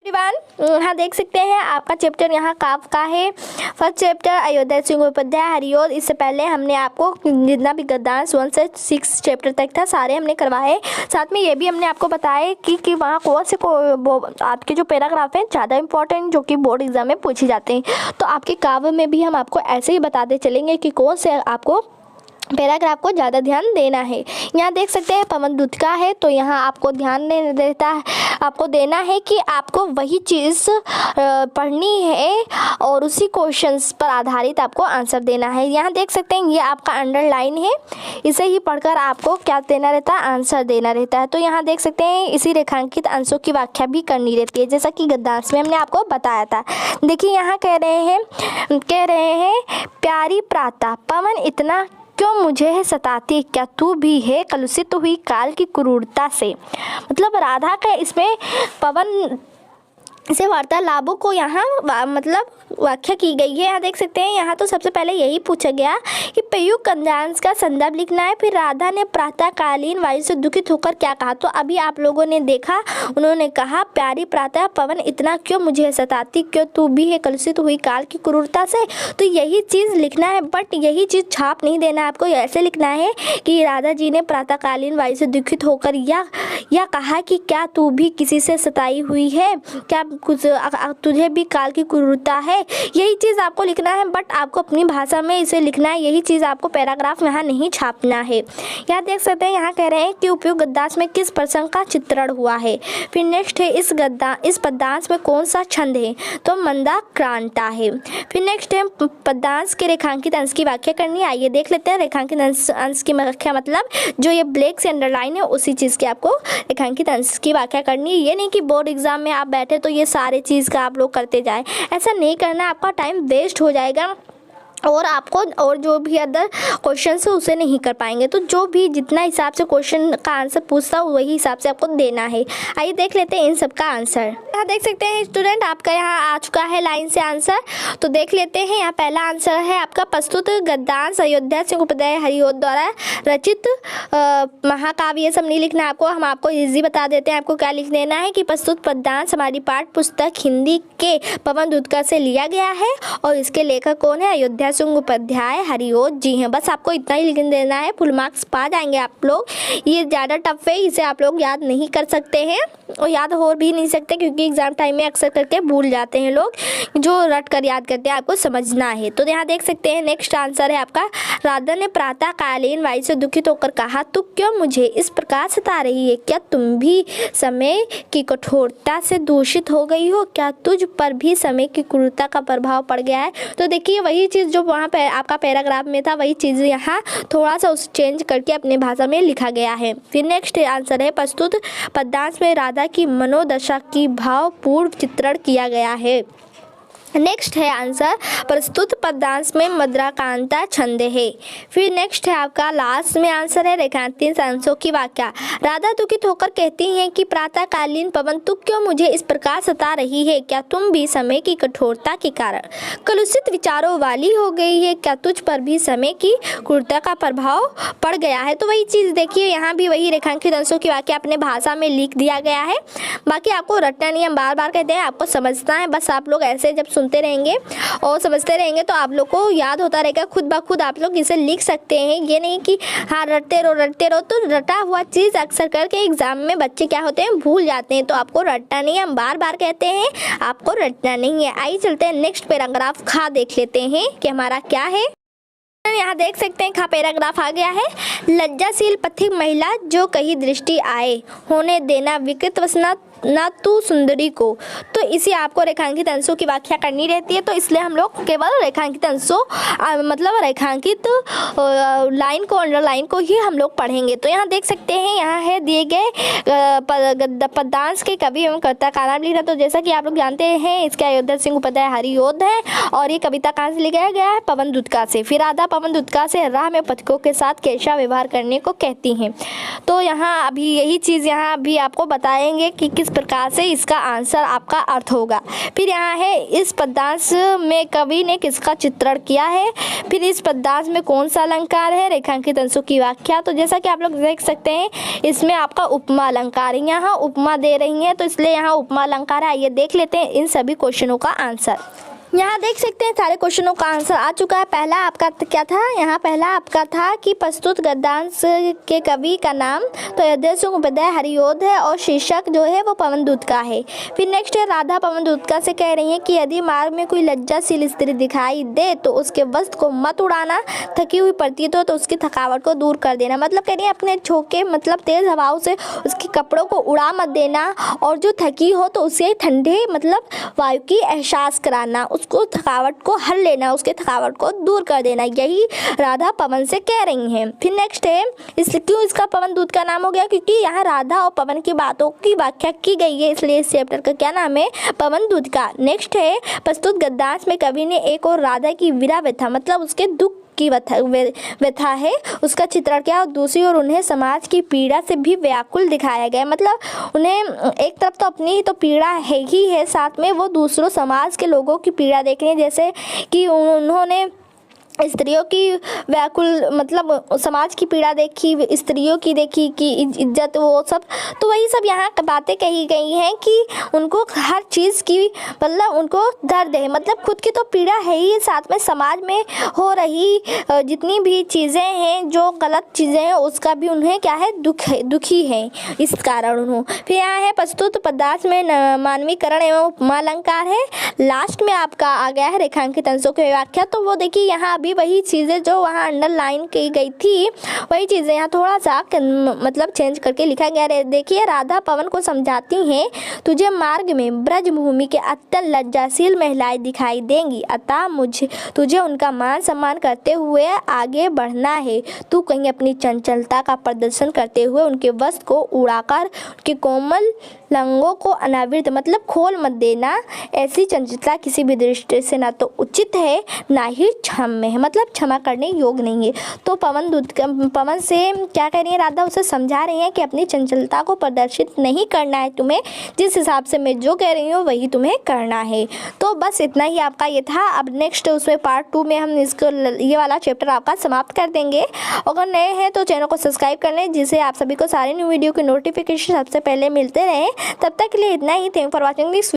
यहाँ देख सकते हैं आपका चैप्टर यहाँ काव्य का है। First chapter Ayodhya Singh Upadhyay Hariaudh. इससे पहले हमने आपको जितना भी गद्यांश 1 से 6 चैप्टर तक था सारे हमने करवाए। साथ में ये भी हमने आपको बताया कि वहाँ कौन से आपके जो पैराग्राफ हैं ज़्यादा इंपॉर्टेंट जो कि बोर्ड एग्जाम में पूछे जाते हैं। तो आपके काव्य में भी हम आपको ऐसे ही बताते चलेंगे कि कौन से आपको पैराग्राफ को ज़्यादा ध्यान देना है। यहाँ देख सकते हैं पवन दूत का है, तो यहाँ आपको ध्यान आपको देना है कि आपको वही चीज़ पढ़नी है और उसी क्वेश्चंस पर आधारित आपको आंसर देना है। यहाँ देख सकते हैं ये आपका अंडरलाइन है, इसे ही पढ़कर आपको क्या देना रहता है, आंसर देना रहता है। तो यहाँ देख सकते हैं इसी रेखांकित अंशों की व्याख्या भी करनी रहती है, जैसा कि गद्यांश में हमने आपको बताया था। देखिए यहाँ कह रहे हैं प्यारी प्रातः पवन इतना क्यों मुझे है सताती, क्या तू भी है कलुषित हुई काल की क्रूरता से। मतलब राधा का इसमें पवन से वार्तालापों को यहाँ मतलब व्याख्या की गई है। यहाँ देख सकते हैं यहाँ तो सबसे पहले यही पूछा गया कि प्रयुक्त गद्यांश का संदर्भ लिखना है। फिर राधा ने प्रातःकालीन वायु से दुखित होकर क्या कहा, तो अभी आप लोगों ने देखा, उन्होंने कहा प्यारी प्रातः पवन इतना क्यों मुझे सताती, क्यों तू भी है कलुषित हुई काल की क्रूरता से। तो यही चीज़ लिखना है, बट यही चीज़ छाप नहीं देना, आपको ऐसे लिखना है कि राधा जी ने प्रातःकालीन वायु से दुखित होकर या कहा कि क्या तू भी किसी से सताई हुई है, क्या कुछ तुझे भी काल की क्रूरता है। यही चीज़ आपको लिखना है, बट आपको अपनी भाषा में इसे लिखना है। यही चीज़ आपको पैराग्राफ यहाँ नहीं छापना है। यहाँ देख सकते हैं यहाँ कह रहे हैं कि उपयुक्त गद्यांश में किस प्रसंग का चित्रण हुआ है। फिर नेक्स्ट है इस पद्यांश में कौन सा छंद है, तो मंदाक्रांता है। फिर नेक्स्ट है पद्यांश के रेखांकित अंश की व्याख्या करनी है। आइए देख लेते हैं रेखांकित अंश की व्याख्या, मतलब जो ये ब्लैक से अंडरलाइन है उसी चीज़ की आपको रेखांकित अंश की व्याख्या करनी है। ये नहीं कि बोर्ड एग्जाम में आप बैठे तो ये सारे चीज़ का आप लोग करते जाएं, ऐसा नहीं करना, आपका टाइम वेस्ट हो जाएगा और आपको और जो भी अदर क्वेश्चन है उसे नहीं कर पाएंगे। तो जो भी जितना हिसाब से क्वेश्चन का आंसर पूछता हो वही हिसाब से आपको देना है। आइए देख लेते हैं इन सब का आंसर। यहाँ देख सकते हैं स्टूडेंट आपका यहाँ आ चुका है लाइन से आंसर, तो देख लेते हैं। यहाँ पहला आंसर है आपका प्रस्तुत गद्यांश अयोध्या सिंह उपाध्याय हरिओद द्वारा रचित महाकाव्य। ये सब नहीं लिखना आपको, हम आपको इजी बता देते हैं। आपको क्या लिख देना है कि प्रस्तुत पद्यांश हमारी पाठ्य पुस्तक हिंदी के पवन दूत से लिया गया है और इसके लेखक कौन है, अयोध्या सिंह उपाध्याय हरिओद जी हैं। बस आपको इतना ही लिख देना है, फुल मार्क्स पा जाएंगे आप लोग। ये ज़्यादा टफ है, इसे आप लोग याद नहीं कर सकते हैं और याद हो भी नहीं सकते, क्योंकि एग्जाम टाइम में अक्सर करके भूल जाते हैं लोग, जो रट कर याद करते हैं, आपको समझना है। तो यहाँ देख सकते हैं नेक्स्ट आंसर है आपका राधा ने प्रातःकालीन वायु से दुखित होकर कहा तू क्यों मुझे इस प्रकार सता रही है, क्या तुम भी समय की कठोरता से दूषित हो गई हो, क्या तुझ पर भी समय की क्रूरता का प्रभाव पड़ गया है। तो देखिए वही चीज़ जो वहाँ पे आपका पैराग्राफ में था वही चीज़ यहाँ थोड़ा सा उस चेंज करके अपने भाषा में लिखा गया है। फिर नेक्स्ट आंसर है प्रस्तुत पद्यांश में राधा की मनोदशा की भावपूर्ण चित्रण किया गया है। नेक्स्ट है आंसर प्रस्तुत पद्यांश में मद्राकांता छंद है। फिर नेक्स्ट है आपका लास्ट में आंसर है रेखांकित अंशों की व्याख्या। राधा दुखित होकर कहती हैं कि प्रातःकालीन पवन तू क्यों मुझे इस प्रकार सता रही है, क्या तुम भी समय की कठोरता के कारण कलुषित विचारों वाली हो गई है, क्या तुझ पर भी समय की क्रूरता का प्रभाव पड़ गया है। तो वही चीज़ देखिए यहाँ भी वही रेखांकित अंशों की व्याख्या अपने भाषा में लिख दिया गया है। बाकी आपको रटना नहीं, हम बार बार कहते हैं, आपको समझना है। बस आप लोग ऐसे जब सुनते रहेंगे और समझते रहेंगे तो आप लोग को याद होता रहेगा, खुद ब खुद आप लोग इसे लिख सकते हैं। ये नहीं कि हाँ रटते रहो, तो रटा हुआ चीज़ अक्सर करके एग्जाम में बच्चे क्या होते हैं, भूल जाते हैं। तो आपको रटना नहीं है, हम बार बार कहते हैं आपको रटना नहीं है। आइए चलते हैं नेक्स्ट पैराग्राफ खा देख लेते हैं कि हमारा क्या है। यहाँ देख सकते हैं खा पैराग्राफ आ गया है। लज्जाशील पथिक महिला जो कहीं दृष्टि आए, होने देना विकृत वसना ना तू सुंदरी को। तो इसी आपको रेखांकित अंशों की व्याख्या करनी रहती है, तो इसलिए हम लोग केवल रेखांकित अंशों मतलब रेखांकित लाइन को अंडरलाइन को ही हम लोग पढ़ेंगे। तो यहाँ देख सकते हैं यहाँ है दिए गए पद्यांश के कवि एवं कर्ता का नाम लिखना। तो जैसा कि आप लोग जानते हैं इसके अयोध्या सिंह उपाध्याय हरिओद है और ये कविता कहाँ से लिखा गया है, पवन दूत से। फिर राधा पवन दूत से राह में पथिकों के साथ कैसा व्यवहार करने को कहती हैं। तो यहाँ अभी यही चीज़ यहाँ अभी आपको बताएंगे कि किस प्रकार से इसका आंसर आपका अर्थ होगा। फिर यहाँ है इस पद्यांश में कवि ने किसका चित्रण किया है। फिर इस पद्यांश में कौन सा अलंकार है, रेखांकित अंशों की व्याख्या। तो जैसा कि आप लोग देख सकते हैं इसमें आपका उपमा अलंकार है, यहाँ उपमा दे रही हैं तो इसलिए यहाँ उपमा अलंकार है। आइए देख लेते हैं इन सभी क्वेश्चनों का आंसर। यहाँ देख सकते हैं सारे क्वेश्चनों का आंसर आ चुका है। पहला आपका क्या था, यहाँ पहला आपका था कि प्रस्तुत गद्यांश के कवि का नाम, तो अयोध्या सिंह उपाध्याय हरिओद है और शीर्षक जो है वो पवनदूत का है। फिर नेक्स्ट है राधा पवनदूत का से कह रही है कि यदि मार्ग में कोई लज्जाशील स्त्री दिखाई दे तो उसके वस्त्र को मत उड़ाना, थकी हुई प्रतीत हो तो उसकी थकावट को दूर कर देना। मतलब कह रही है अपने झोंके मतलब तेज हवाओं से उसके कपड़ों को उड़ा मत देना, और जो थकी हो तो उसे ठंडे मतलब वायु की एहसास कराना, उसको थकावट को हर लेना, उसके थकावट को दूर कर देना। यही राधा पवन से कह रही हैं। फिर नेक्स्ट है क्यों इसका पवन दूत का नाम हो गया, क्योंकि यहाँ राधा और पवन की बातों की व्याख्या की गई है, इसलिए इस चैप्टर का क्या नाम है, पवन दूत का। नेक्स्ट है प्रस्तुत गद्यांश में कवि ने एक और राधा की विरह व्यथा मतलब उसके दुख की व्यथा है उसका चित्रण किया, और दूसरी ओर उन्हें समाज की पीड़ा से भी व्याकुल दिखाया गया। मतलब उन्हें एक तरफ तो अपनी तो पीड़ा है ही है, साथ में वो दूसरों समाज के लोगों की पीड़ा देख रहे हैं, जैसे कि उन्होंने स्त्रियों की व्याकुल मतलब समाज की पीड़ा देखी, स्त्रियों की देखी कि इज्जत वो सब, तो वही सब यहाँ बातें कही गई हैं कि उनको हर चीज़ की मतलब उनको दर्द है, मतलब खुद की तो पीड़ा है ही, साथ में समाज में हो रही जितनी भी चीज़ें हैं जो गलत चीज़ें हैं उसका भी उन्हें क्या है दुखी है इस कारण उन्होंने। फिर यहाँ है प्रस्तुत पदार्थ में मानवीकरण एवं उपमा अलंकार है। लास्ट में आपका आ गया है रेखांकित अंशों की व्याख्या। तो वो देखिए यहाँ भी वही चीज़ें जो वहाँ अंडरलाइन की गई थी वही चीज़ें यहाँ थोड़ा सा मतलब चेंज करके लिखा गया। देखिए राधा पवन को समझाती हैं, तुझे मार्ग में ब्रजभूमि के अत्यंत लज्जाशील महिलाएं दिखाई देंगी, अतः तुझे उनका मान सम्मान करते हुए आगे बढ़ना है। तू कहीं अपनी चंचलता का प्रदर्शन करते हुए उनके वस्त्र को उड़ाकर उनके कोमल लंगों को अनावृत मतलब खोल मत देना। ऐसी चंचलता किसी भी दृष्टि से ना तो उचित है ना ही क्षम्य है, मतलब क्षमा करने योग्य नहीं है। तो पवन से क्या कह रही है राधा, उसे समझा रही है कि अपनी चंचलता को प्रदर्शित नहीं करना है तुम्हें, जिस हिसाब से मैं जो कह रही हूँ वही तुम्हें करना है। तो बस इतना ही आपका ये था। अब नेक्स्ट उसमें पार्ट 2 में हम इसको ये वाला चैप्टर आपका समाप्त कर देंगे। अगर नए हैं तो चैनल को सब्सक्राइब कर लें, जिससे आप सभी को सारे न्यू वीडियो के नोटिफिकेशन सबसे पहले मिलते रहें। तब तक के लिए इतना ही। Thank for watching this.